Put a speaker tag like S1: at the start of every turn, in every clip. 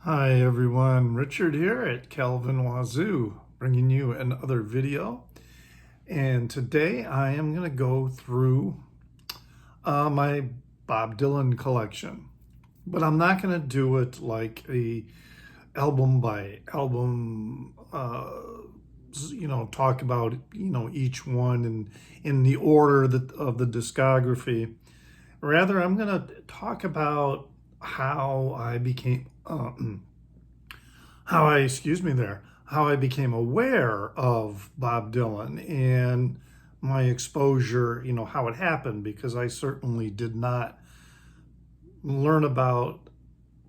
S1: Hi everyone, Richard here at Calvin Wazoo, bringing you another video. And today I am going to go through my Bob Dylan collection. But I'm not going to do it like a album by album, talk about, each one and in the order of the discography. Rather, I'm going to talk about how I became how I became aware of Bob Dylan and my exposure, how it happened, because I certainly did not learn about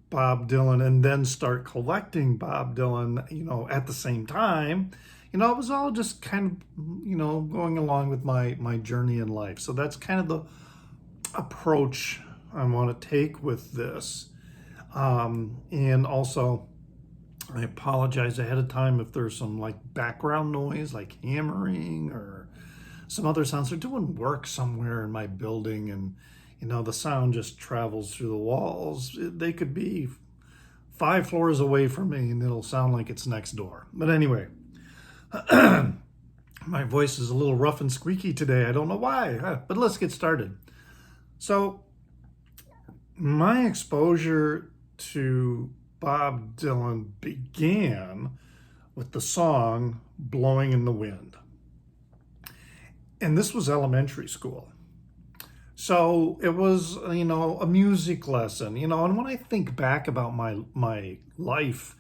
S1: Bob Dylan and then start collecting Bob Dylan, at the same time. It was all just kind of, going along with my journey in life. So that's kind of the approach I want to take with this. And also, I apologize ahead of time if there's some like background noise, like hammering or some other sounds. They're doing work somewhere in my building, and the sound just travels through the walls. They could be 5 floors away from me, and it'll sound like it's next door. But anyway, my voice is a little rough and squeaky today. I don't know why, but let's get started. So, my exposure to Bob Dylan began with the song Blowing in the Wind. And this was elementary school. So it was, a music lesson, and when I think back about my life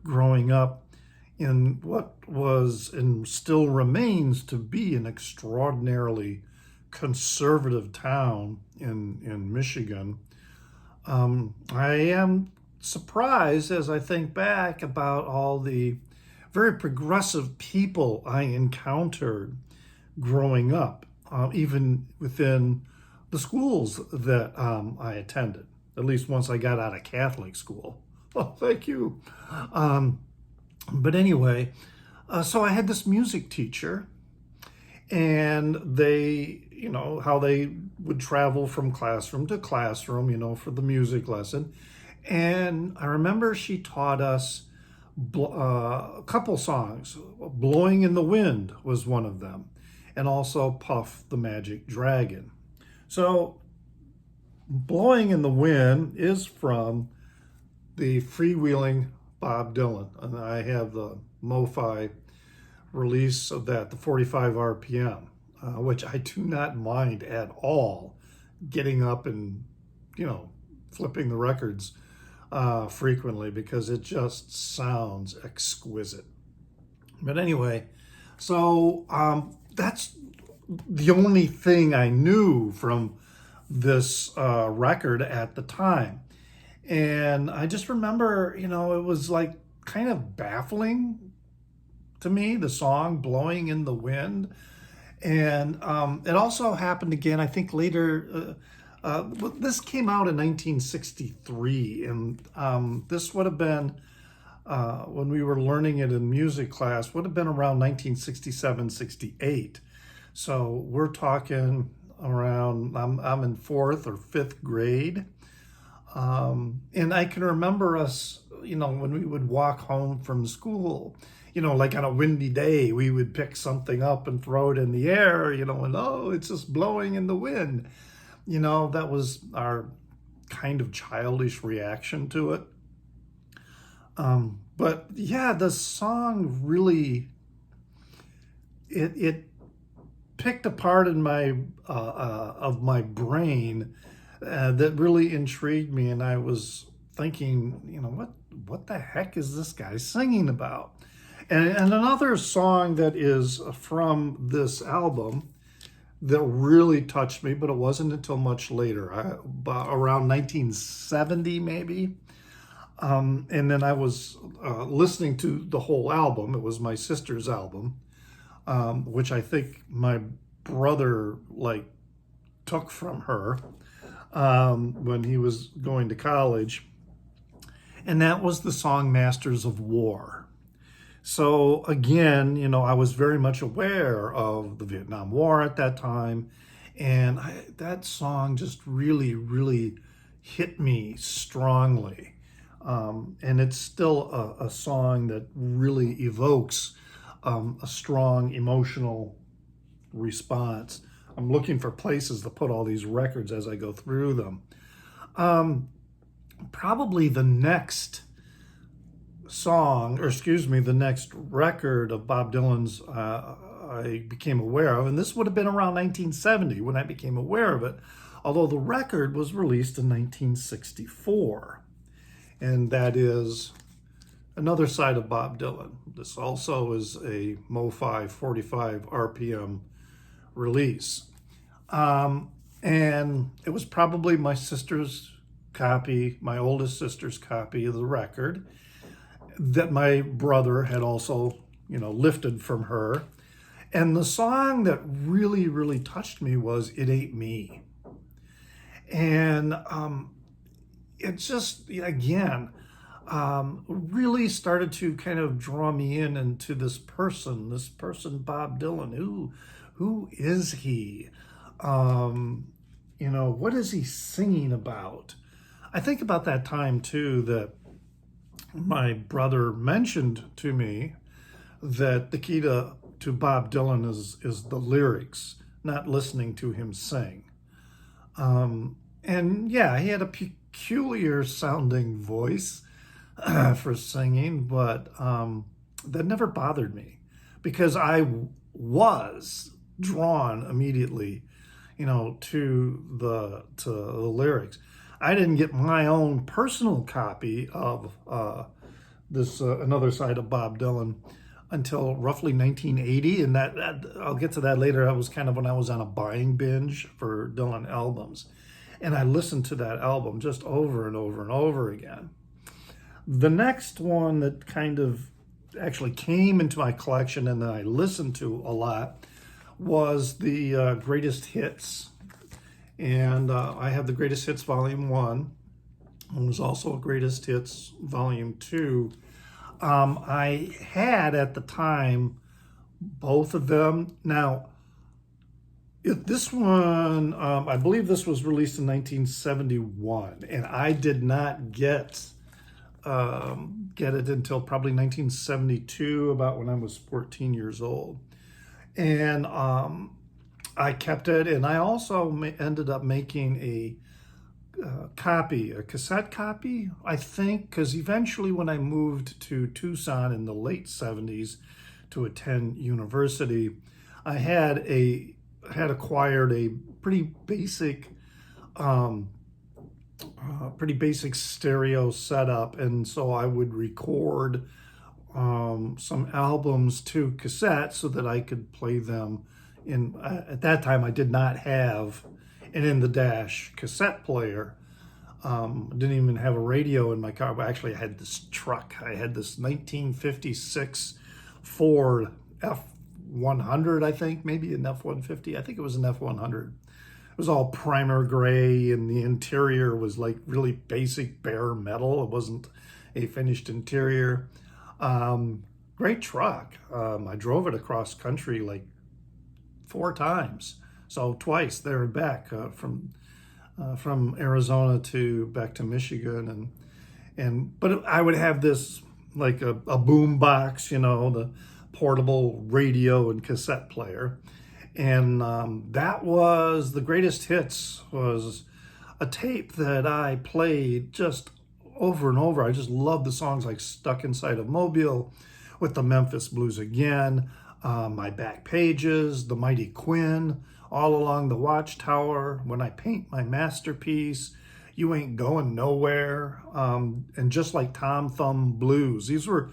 S1: growing up in what was and still remains to be an extraordinarily conservative town in Michigan, I am surprised as I think back about all the very progressive people I encountered growing up, even within the schools that I attended, at least once I got out of Catholic school. Oh, thank you. But anyway, so I had this music teacher, and they, how they would travel from classroom to classroom, for the music lesson. And I remember she taught us a couple songs. Blowing in the Wind was one of them, and also Puff the Magic Dragon. So, Blowing in the Wind is from the freewheeling Bob Dylan, and I have the MoFi release of that, the 45 RPM, which I do not mind at all getting up and, flipping the records frequently, because it just sounds exquisite. But anyway, so that's the only thing I knew from this record at the time. And I just remember, it was like kind of baffling to me, the song Blowing in the Wind. And it also happened again, I think later. This came out in 1963, and this would have been, when we were learning it in music class, would have been around 1967, 68. So we're talking around, I'm in 4th or 5th grade. And I can remember us, when we would walk home from school, like on a windy day, we would pick something up and throw it in the air, and oh, it's just blowing in the wind. That was our kind of childish reaction to it. But yeah, the song really, it picked a part in my of my brain that really intrigued me, and I was thinking, what the heck is this guy singing about? And another song that is from this album that really touched me, but it wasn't until much later, around 1970 maybe. And then I was listening to the whole album. It was my sister's album, which I think my brother took from her when he was going to college. And that was the song Masters of War. So again, I was very much aware of the Vietnam War at that time. And that song just really, really hit me strongly. And it's still a song that really evokes a strong emotional response. I'm looking for places to put all these records as I go through them. Probably the next song, or excuse me, the next record of Bob Dylan's I became aware of, and this would have been around 1970 when I became aware of it, although the record was released in 1964. And that is Another Side of Bob Dylan. This also is a Mo-Fi 45 RPM release. And it was probably my sister's copy, my oldest sister's copy of the record that my brother had also, lifted from her. And the song that really, really touched me was It Ain't Me. And it just, again, really started to kind of draw me into this person, Bob Dylan. Who is he? What is he singing about? I think about that time too that my brother mentioned to me that the key to Bob Dylan is the lyrics, not listening to him sing. And yeah, he had a peculiar sounding voice for singing, but that never bothered me because I was drawn immediately, to the lyrics. I didn't get my own personal copy of this Another Side of Bob Dylan until roughly 1980, and that I'll get to that later. That was kind of when I was on a buying binge for Dylan albums, and I listened to that album just over and over and over again. The next one that kind of actually came into my collection and that I listened to a lot was the Greatest Hits. And I have the Greatest Hits Volume 1. And there's also a Greatest Hits Volume 2. I had at the time both of them. Now, this one, I believe this was released in 1971, and I did not get it until probably 1972, about when I was 14 years old. And I kept it, and I also ended up making a cassette copy, I think, because eventually when I moved to Tucson in the late 70s to attend university, I had acquired a pretty basic stereo setup, and so I would record some albums to cassette so that I could play them in. At that time, I did not have an in-the-dash cassette player. I didn't even have a radio in my car. But actually, I had this truck. I had this 1956 Ford F100, I think, maybe an F-150. I think it was an F-100. It was all primer gray, and the interior was like really basic bare metal. It wasn't a finished interior. Great truck. I drove it across country like 4 times, so twice there and back from Arizona to back to Michigan, but I would have this like a boom box, the portable radio and cassette player. And that was the Greatest Hits, was a tape that I played just over and over. I just loved the songs like Stuck Inside of Mobile, with the Memphis Blues Again, My Back Pages, The Mighty Quinn, All Along the Watchtower, When I Paint My Masterpiece, You Ain't Going Nowhere, and Just Like Tom Thumb Blues. These were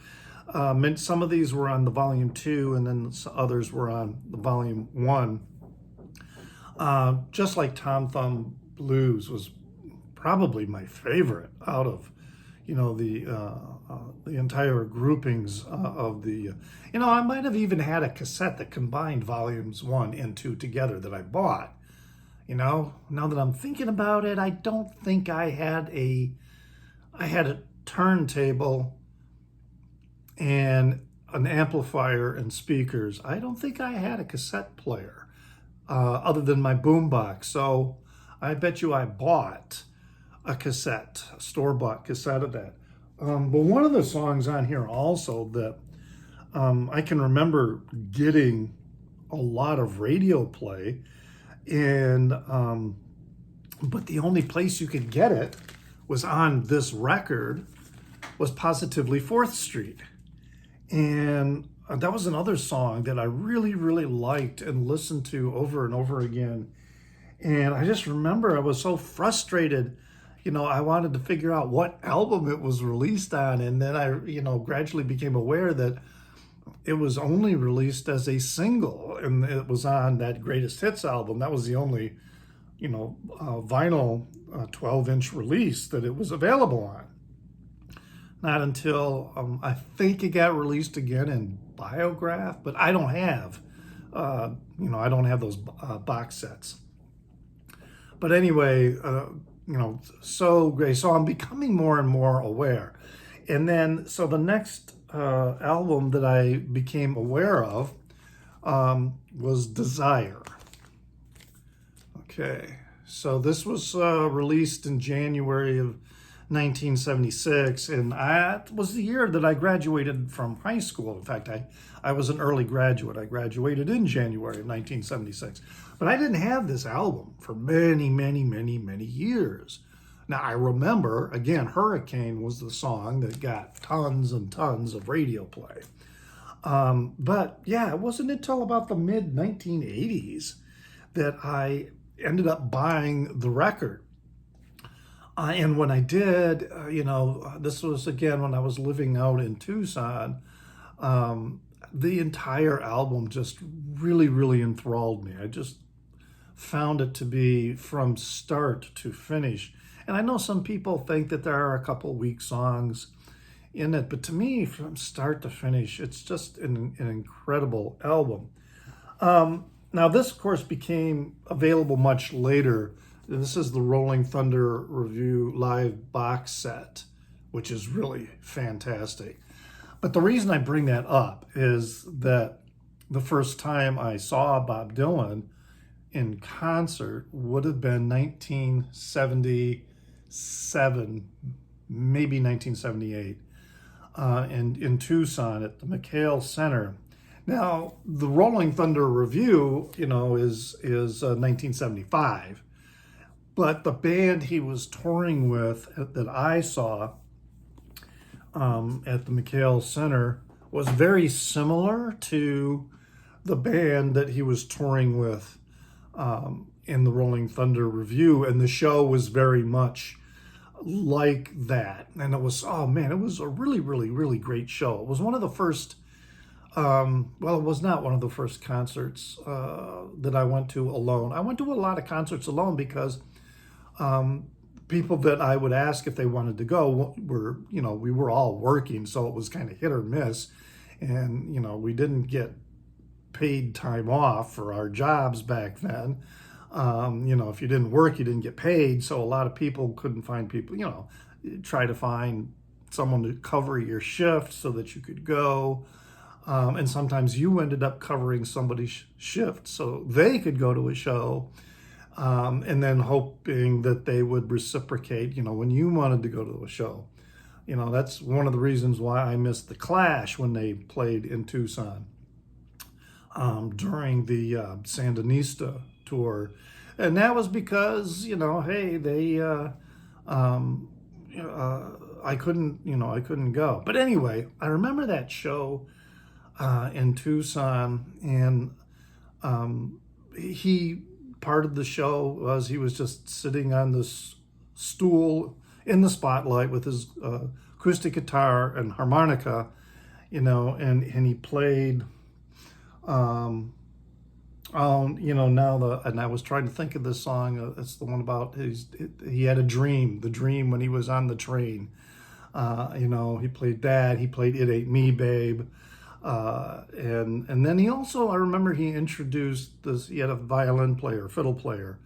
S1: some of these were on the volume 2, and then others were on the volume 1. Just Like Tom Thumb Blues was probably my favorite out of, the entire groupings of the. I might have even had a cassette that combined volumes 1 and 2 together that I bought. Now that I'm thinking about it, I don't think I had a turntable and an amplifier and speakers. I don't think I had a cassette player other than my boombox. So I bet you I bought a store-bought cassette of that. But one of the songs on here also that I can remember getting a lot of radio play, and but the only place you could get it was on this record was Positively 4th Street. And that was another song that I really, really liked and listened to over and over again. And I just remember I was so frustrated. I wanted to figure out what album it was released on. And then I, gradually became aware that it was only released as a single, and it was on that Greatest Hits album. That was the only, vinyl 12-inch release that it was available on. Not until I think it got released again in Biograph, but I don't have, I don't have those box sets. But anyway, so great. So I'm becoming more and more aware. And then, so the next album that I became aware of was Desire. Okay, so this was released in January of 1976, and that was the year that I graduated from high school. In fact, I was an early graduate. I graduated in January of 1976. But I didn't have this album for many, many, many, many years. Now, I remember, again, Hurricane was the song that got tons and tons of radio play. But yeah, it wasn't until about the mid-1980s that I ended up buying the record. And when I did, this was again when I was living out in Tucson, the entire album just really, really enthralled me. I just found it to be from start to finish. And I know some people think that there are a couple weak songs in it, but to me, from start to finish, it's just an incredible album. Now, this, of course, became available much later. This is the Rolling Thunder Revue live box set, which is really fantastic. But the reason I bring that up is that the first time I saw Bob Dylan in concert would have been 1977, maybe 1978, in Tucson at the McHale Center. Now, the Rolling Thunder Revue, is 1975. But the band he was touring with that I saw at the McHale Center was very similar to the band that he was touring with in the Rolling Thunder Revue. And the show was very much like that. And it was, oh man, it was a really, really, really great show. It was one of the first, it was not one of the first concerts that I went to alone. I went to a lot of concerts alone because people that I would ask if they wanted to go were, we were all working, so it was kind of hit or miss. And, we didn't get paid time off for our jobs back then. If you didn't work, you didn't get paid. So a lot of people couldn't find people, try to find someone to cover your shift so that you could go. And sometimes you ended up covering somebody's shift so they could go to a show. And then hoping that they would reciprocate, when you wanted to go to a show. That's one of the reasons why I missed the Clash when they played in Tucson during the Sandinista tour. And that was because, hey, they, I couldn't go. But anyway, I remember that show in Tucson, and part of the show was he was just sitting on this stool in the spotlight with his acoustic guitar and harmonica, and he played, and I was trying to think of this song. It's the one about he had a dream, the dream when he was on the train. He played that. He played It Ain't Me, Babe. And then he also, I remember he introduced this, he had a violin player, fiddle player.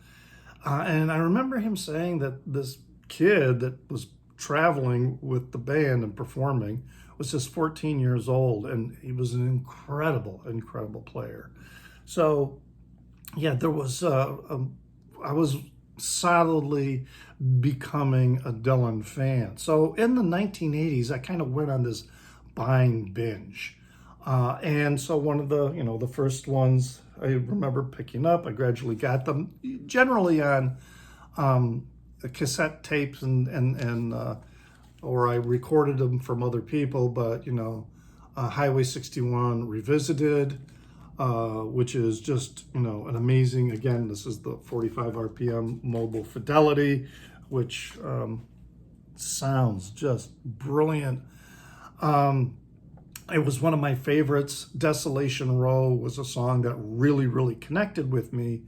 S1: And I remember him saying that this kid that was traveling with the band and performing was just 14 years old, and he was an incredible, incredible player. So, yeah, there was, I was solidly becoming a Dylan fan. So in the 1980s, I kind of went on this buying binge. And so one of the, the first ones I remember picking up, I gradually got them generally on cassette tapes and or I recorded them from other people, but Highway 61 Revisited, which is just, an amazing, again, this is the 45 RPM mobile fidelity, which sounds just brilliant. It was one of my favorites. Desolation Row was a song that really, really connected with me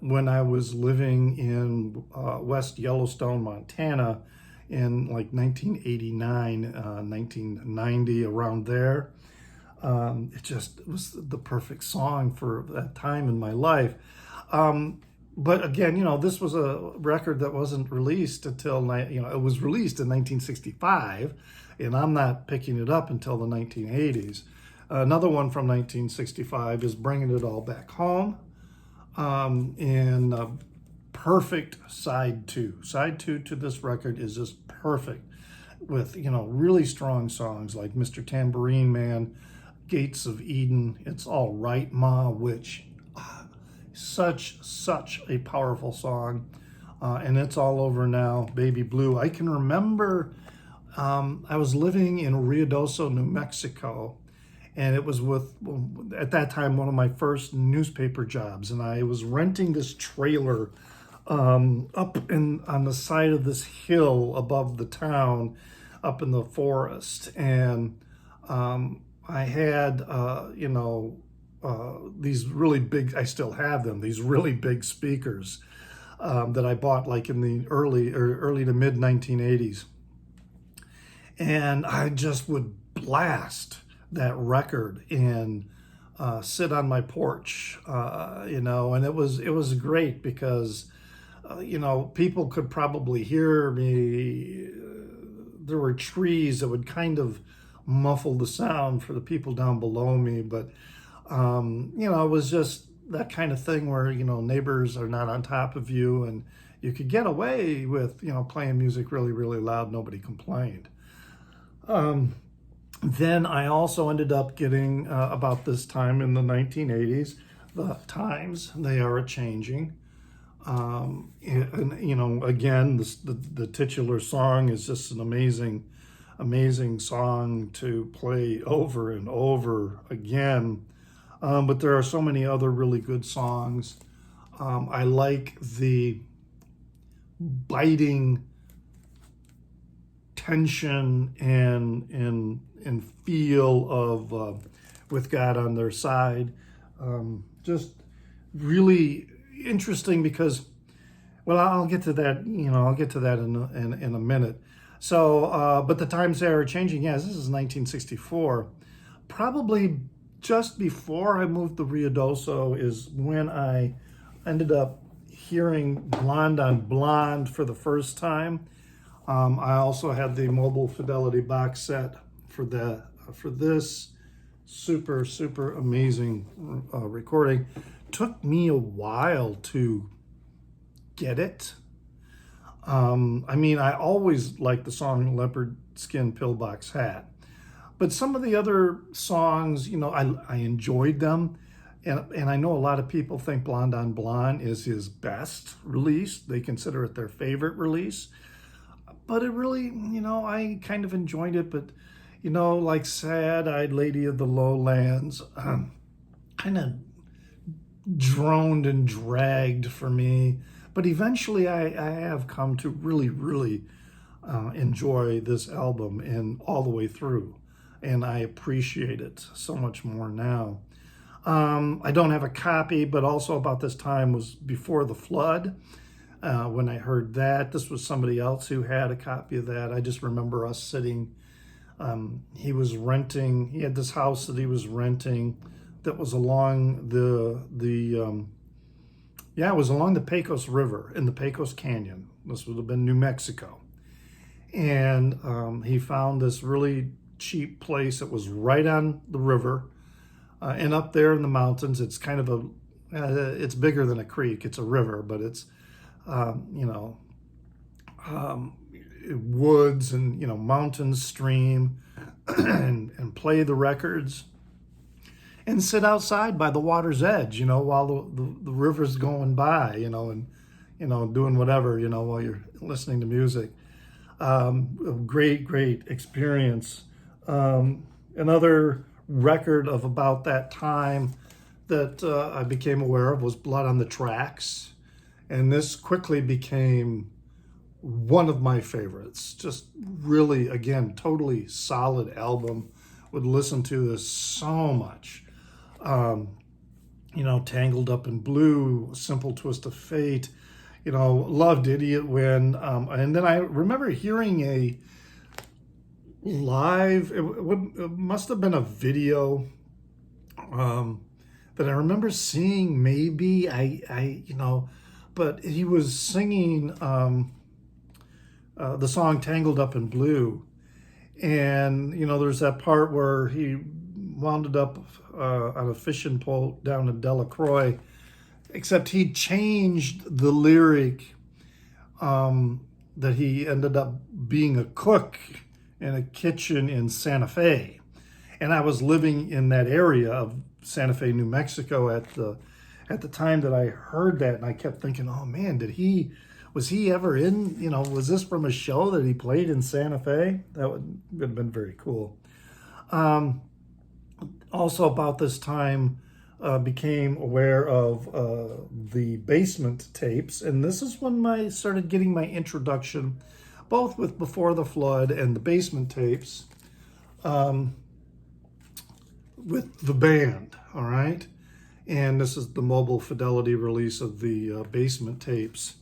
S1: when I was living in West Yellowstone, Montana in like 1989, 1990, around there. It was the perfect song for that time in my life. But again, this was a record that wasn't released until, it was released in 1965, and I'm not picking it up until the 1980s. Another one from 1965 is Bringing It All Back Home, and perfect side two. Side two to this record is just perfect with, really strong songs like Mr. Tambourine Man, Gates of Eden, It's All Right, Ma, which such a powerful song, and It's All Over Now, Baby Blue. I can remember I was living in Ruidoso, New Mexico, and it was at that time, one of my first newspaper jobs, and I was renting this trailer up on the side of this hill above the town, up in the forest, and I had, these really big, I still have them, these really big speakers that I bought like in the early to mid 1980s. And I just would blast that record and sit on my porch, and it was great because, people could probably hear me. There were trees that would kind of muffle the sound for the people down below me, but it was just that kind of thing where neighbors are not on top of you, and you could get away with playing music really, really loud. Nobody complained. Then I also ended up getting about this time in the 1980s, the times they are a changing. And again, the titular song is just an amazing song to play over and over again. But there are so many other really good songs. I like the biting tension and feel of With God on Their Side. Just really interesting because, well, I'll get to that. I'll get to that in a minute. So, but the times they are changing. Yes, this is 1964. Probably just before I moved to Ruidoso is when I ended up hearing Blonde on Blonde for the first time. I also had the Mobile Fidelity box set for this super amazing recording. Took me a while to get it. I always liked the song Leopard Skin Pillbox Hat. But some of the other songs, I enjoyed them. And I know a lot of people think Blonde on Blonde is his best release. They consider it their favorite release. But it really, I kind of enjoyed it. But, like Sad-Eyed Lady of the Lowlands, kind of droned and dragged for me. But eventually I have come to really enjoy this album and all the way through. And I appreciate it so much more now. I don't have a copy, but also about this time was before the flood. When I heard that, this was somebody else who had a copy of that. I just remember us sitting. He had this house that he was renting that was along it was along the Pecos River in the Pecos Canyon. This would have been New Mexico. And he found this really cheap place that was right on the river. And up there in the mountains, it's kind of it's bigger than a creek. It's a river, but it's you know, um, woods and, you know, mountains, stream, and play the records and sit outside by the water's edge, you know, while the river's going by, you know, and, you know, doing whatever, you know, while you're listening to music. A great experience. Another record of about that time that I became aware of was Blood on the Tracks. And this quickly became one of my favorites. Just really, again, totally solid album. Would listen to this so much. You know, Tangled Up in Blue, Simple Twist of Fate, you know, loved Idiot Win. And then I remember hearing a live, it must have been a video that I remember seeing maybe, you know, but he was singing the song Tangled Up in Blue. And, you know, there's that part where he wound up on a fishing pole down in Delacroix, except he changed the lyric that he ended up being a cook in a kitchen in Santa Fe. And I was living in that area of Santa Fe, New Mexico at the time that I heard that, and I kept thinking, oh man, was he ever in, you know, was this from a show that he played in Santa Fe? That would have been very cool. Also about this time, became aware of the Basement tapes, and this is when I started getting my introduction, both with Before the Flood and the Basement tapes, with the band, all right? And this is the mobile fidelity release of the Basement tapes.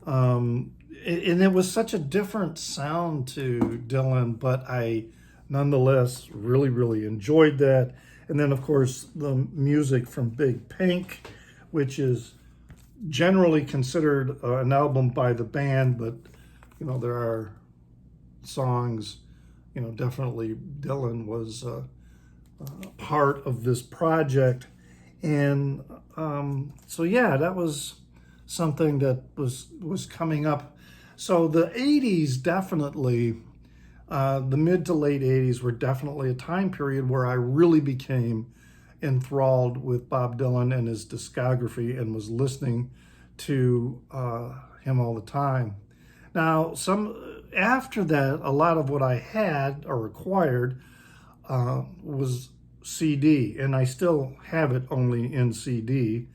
S1: And it was such a different sound to Dylan, but I nonetheless really enjoyed that. And then, of course, the music from Big Pink, which is generally considered an album by the band, but, you know, there are songs, you know, definitely Dylan was part of this project. And so, yeah, that was something that was coming up. So the 80s definitely, the mid to late 80s were definitely a time period where I really became enthralled with Bob Dylan and his discography and was listening to him all the time. Now, after that, a lot of what I had or acquired was CD, and I still have it only in CD,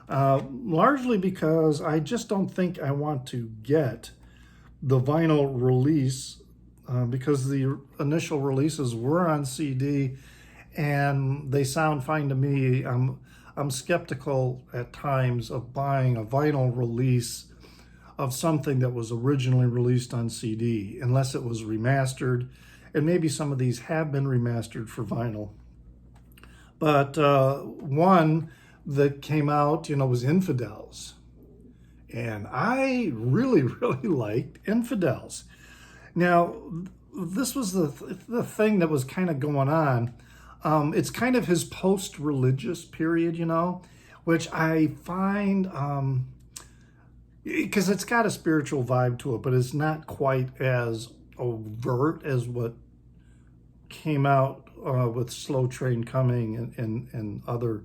S1: largely because I just don't think I want to get the vinyl release because the initial releases were on CD and they sound fine to me. I'm skeptical at times of buying a vinyl release of something that was originally released on CD, unless it was remastered, and maybe some of these have been remastered for vinyl. But one that came out, you know, was Infidels. And I really liked Infidels. Now, this was the thing that was kind of going on. It's kind of his post-religious period, you know, which I find, because it's got a spiritual vibe to it, but it's not quite as overt as what came out with Slow Train Coming and other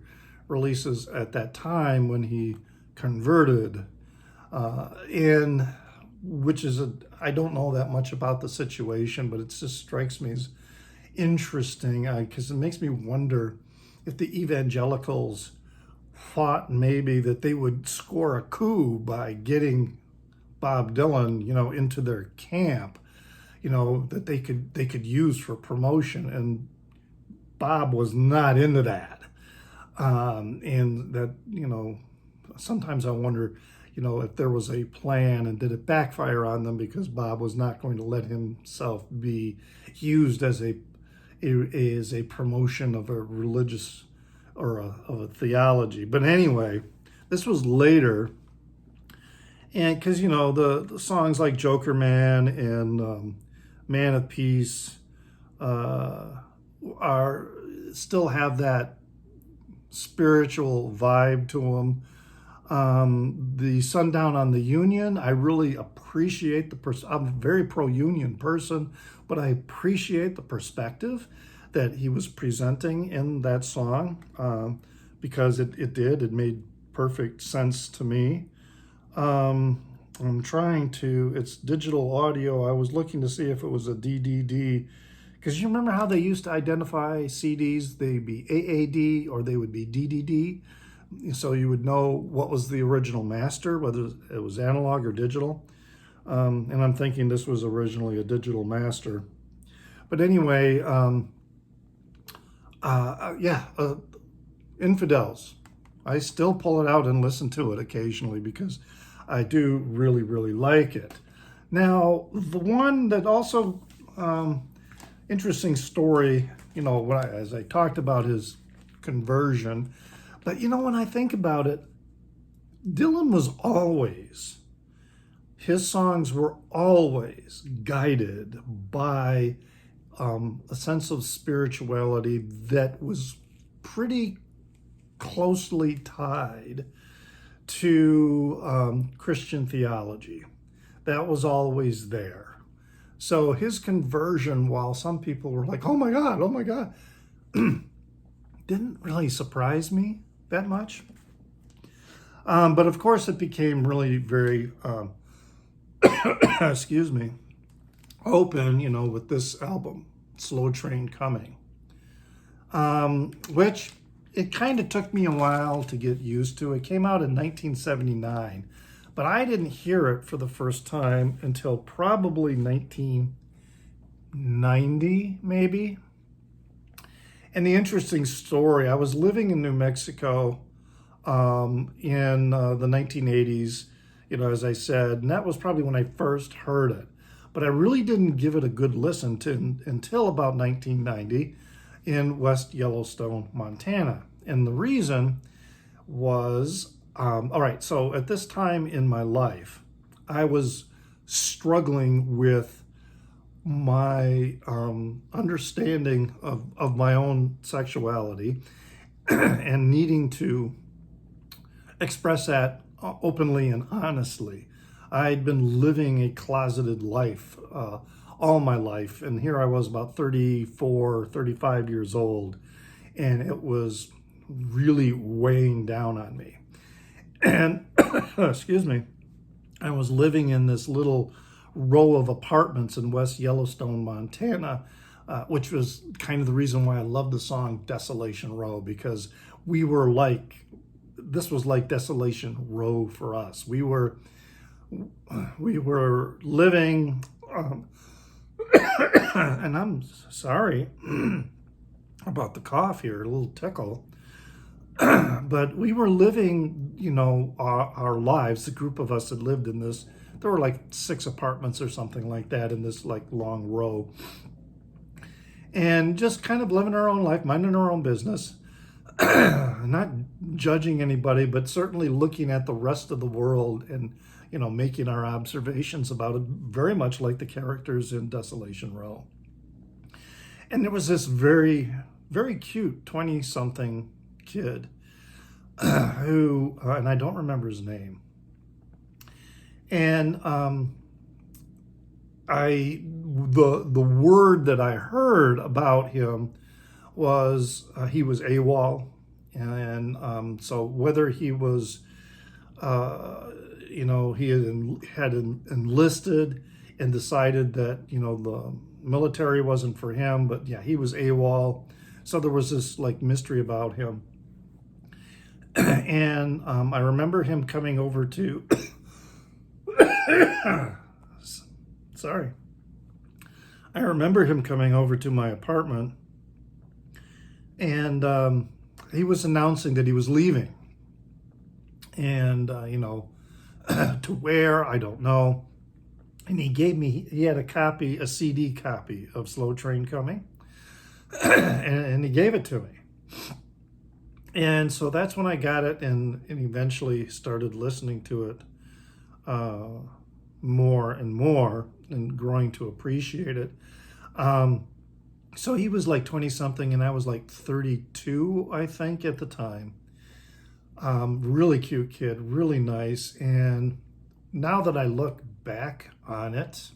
S1: releases at that time when he converted. And which is I don't know that much about the situation, but it just strikes me as interesting because it makes me wonder if the evangelicals thought maybe that they would score a coup by getting Bob Dylan, you know, into their camp, you know, that they could use for promotion, and Bob was not into that. And that, you know, sometimes I wonder, you know, if there was a plan and did it backfire on them because Bob was not going to let himself be used as a promotion of a religious or of a theology. But anyway, this was later. And because, you know, the songs like Joker Man and Man of Peace still have that spiritual vibe to them. The Sundown on the Union, I really appreciate I'm a very pro-union person, but I appreciate the perspective that he was presenting in that song, because it made perfect sense to me. It's digital audio. I was looking to see if it was a DDD, because you remember how they used to identify CDs? They'd be AAD or they would be DDD. So you would know what was the original master, whether it was analog or digital. And I'm thinking this was originally a digital master. But anyway, Infidels. I still pull it out and listen to it occasionally because I do really, really like it. Now, the one that also, interesting story, as I talked about his conversion, but when I think about it, Dylan was always, his songs were always guided by a sense of spirituality that was pretty closely tied to Christian theology. That was always there. So his conversion, while some people were like, oh my God, didn't really surprise me that much. But of course it became really very, excuse me, open, with this album, Slow Train Coming, which it kind of took me a while to get used to. It came out in 1979, but I didn't hear it for the first time until probably 1990, maybe. And the interesting story, I was living in New Mexico in the 1980s, as I said, and that was probably when I first heard it. But I really didn't give it a good listen until about 1990 in West Yellowstone, Montana. And the reason was, all right, so at this time in my life, I was struggling with my understanding of my own sexuality and needing to express that openly and honestly. I'd been living a closeted life all my life, and here I was about 34, 35 years old, and it was really weighing down on me. And, excuse me, I was living in this little row of apartments in West Yellowstone, Montana, which was kind of the reason why I love the song Desolation Row, because this was like Desolation Row for us. We were living, and I'm sorry about the cough here, a little tickle. But we were living, our lives. The group of us that lived in this, there were like 6 apartments or something like that in this like long row. And just kind of living our own life, minding our own business, not judging anybody, but certainly looking at the rest of the world and, making our observations about it, very much like the characters in Desolation Row. And there was this very, very cute 20-something kid who, and I don't remember his name. And the word that I heard about him was he was AWOL. And so whether he was, he had enlisted and decided that, the military wasn't for him, but yeah, he was AWOL. So there was this like mystery about him. And I remember him coming over to, sorry. I remember him coming over to my apartment, and he was announcing that he was leaving. And, to where, I don't know. And he had a CD copy of Slow Train Coming, and he gave it to me. And so that's when I got it and eventually started listening to it more and more and growing to appreciate it. So he was like 20-something and I was like 32, I think, at the time. Really cute kid, really nice. And now that I look back on it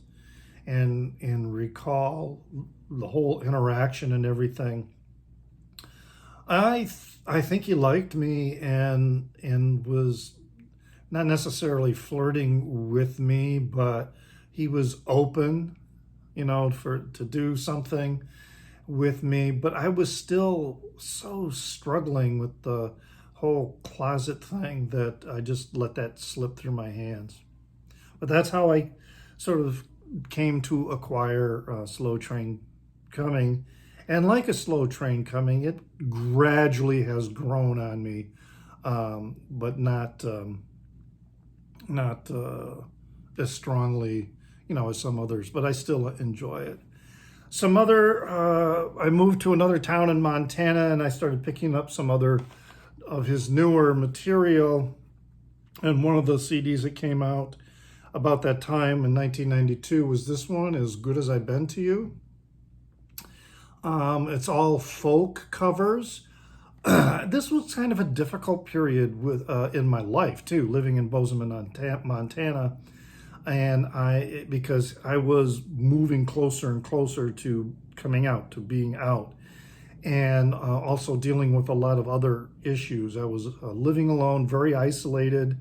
S1: and recall the whole interaction and everything, I think he liked me and was not necessarily flirting with me, but he was open, for to do something with me. But I was still so struggling with the whole closet thing that I just let that slip through my hands. But that's how I sort of came to acquire Slow Train Coming. And like a slow train coming, it gradually has grown on me, but not as strongly, as some others. But I still enjoy it. I moved to another town in Montana, and I started picking up some other of his newer material. And one of the CDs that came out about that time in 1992 was this one, As Good As I've Been to You. It's all folk covers. This was kind of a difficult period in my life too, living in Bozeman, Montana, and because I was moving closer and closer to coming out, to being out, and also dealing with a lot of other issues. I was living alone, very isolated,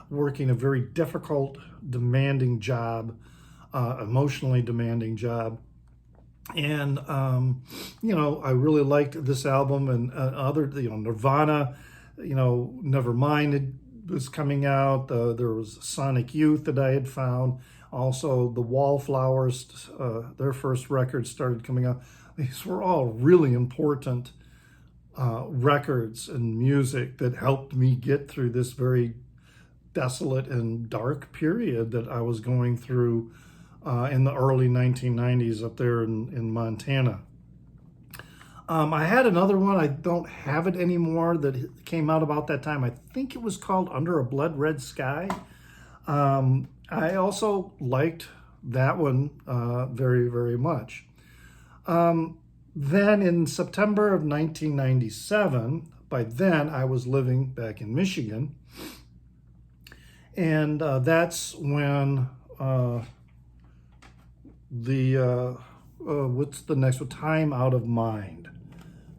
S1: working a very difficult, demanding job, emotionally demanding job. And I really liked this album and other, Nirvana, Nevermind was coming out. There was Sonic Youth that I had found. Also, the Wallflowers, their first record started coming out. These were all really important records and music that helped me get through this very desolate and dark period that I was going through in the early 1990s up there in Montana. I had another one, I don't have it anymore, that came out about that time. I think it was called Under a Blood Red Sky. I also liked that one very, very much. Then in September of 1997, by then I was living back in Michigan, and that's when what's the next one? Time Out of Mind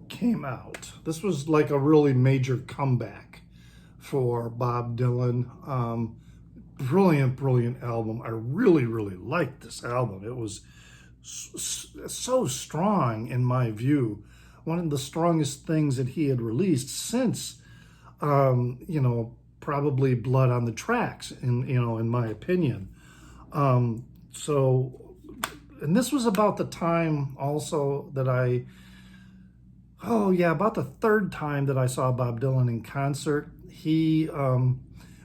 S1: came out. This was like a really major comeback for Bob Dylan. Brilliant album. I really, really liked this album. It was so strong in my view. One of the strongest things that he had released since, probably Blood on the Tracks, in my opinion. And this was about the time also that about the third time that I saw Bob Dylan in concert. He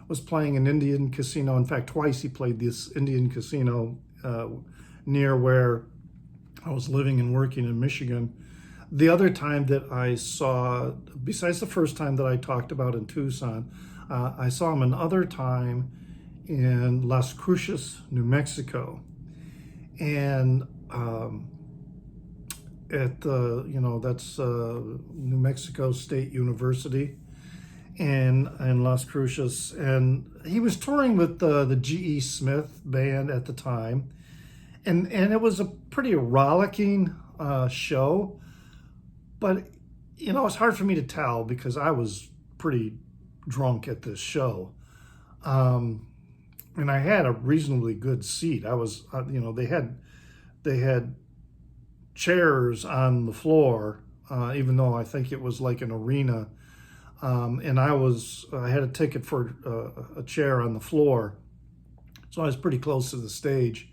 S1: was playing an Indian casino. In fact, twice he played this Indian casino near where I was living and working in Michigan. The other time that I saw, besides the first time that I talked about in Tucson, I saw him another time in Las Cruces, New Mexico. And at that's New Mexico State University in Las Cruces, and he was touring with the G.E. Smith band at the time, and it was a pretty rollicking show, but it's hard for me to tell because I was pretty drunk at this show. And I had a reasonably good seat. I was, they had chairs on the floor, even though I think it was like an arena. And I had a ticket for a chair on the floor, so I was pretty close to the stage.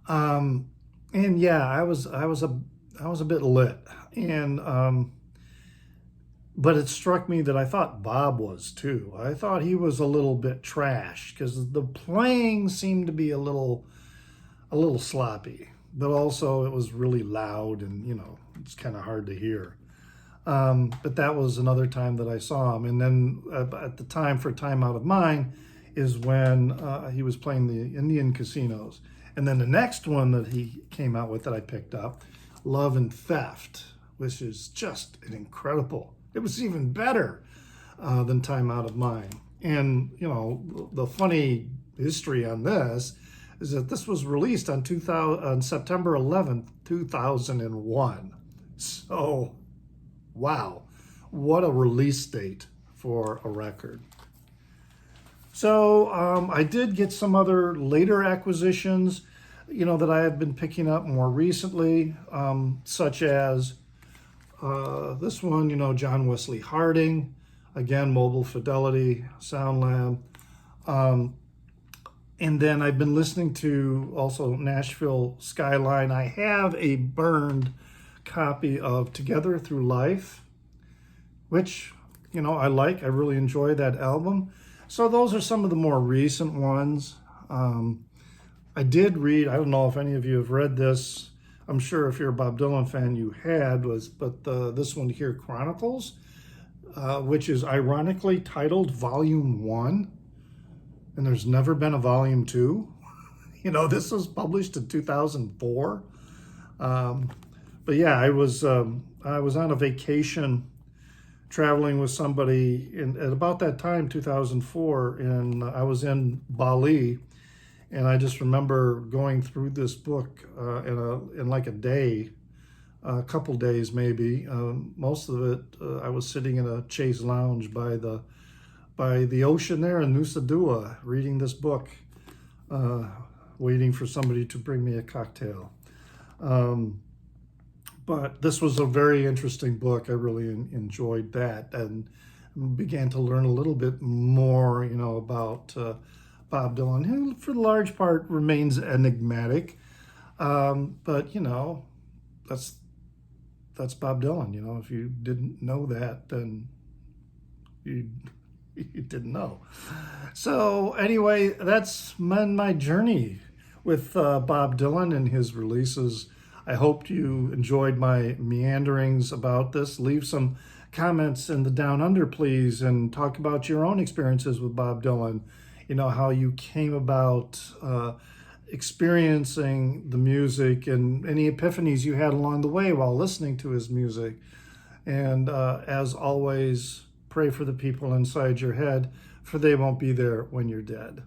S1: And yeah, I was a bit lit, and but it struck me that I thought Bob was too. I thought he was a little bit trash because the playing seemed to be a little sloppy, but also it was really loud and it's kind of hard to hear. But that was another time that I saw him. And then at the time for Time Out of Mind is when he was playing the Indian casinos. And then the next one that he came out with that I picked up, Love and Theft, which is just an incredible. It was even better. than Time Out of Mind. And, you know, the funny history on this is that this was released on September 11th, 2001. So, wow, what a release date for a record. So I did get some other later acquisitions, you know, that I have been picking up more recently, such as this one, you know, John Wesley Harding, again, Mobile Fidelity, Sound Lab. And then I've been listening to also Nashville Skyline. I have a burned copy of Together Through Life, which, you know, I like. I really enjoy that album. So those are some of the more recent ones. I did read, I don't know if any of you have read this. I'm sure if you're a Bob Dylan fan, you had, this one here, Chronicles, which is ironically titled Volume 1. And there's never been a Volume 2. You know, this was published in 2004. But yeah, I was on a vacation traveling with somebody at about that time, 2004, and I was in Bali, and I just remember going through this book in like a day, a couple days maybe. Most of it, I was sitting in a chaise lounge by the ocean there in Nusa Dua, reading this book, waiting for somebody to bring me a cocktail. But this was a very interesting book. I really enjoyed that and began to learn a little bit more, you know, about Bob Dylan, who for the large part remains enigmatic. But, you know, that's Bob Dylan. You know, if you didn't know that, then you didn't know. So anyway, that's my journey with Bob Dylan and his releases. I hope you enjoyed my meanderings about this. Leave some comments in the Down Under, please, and talk about your own experiences with Bob Dylan. You know, how you came about experiencing the music and any epiphanies you had along the way while listening to his music. And as always, pray for the people inside your head, for they won't be there when you're dead.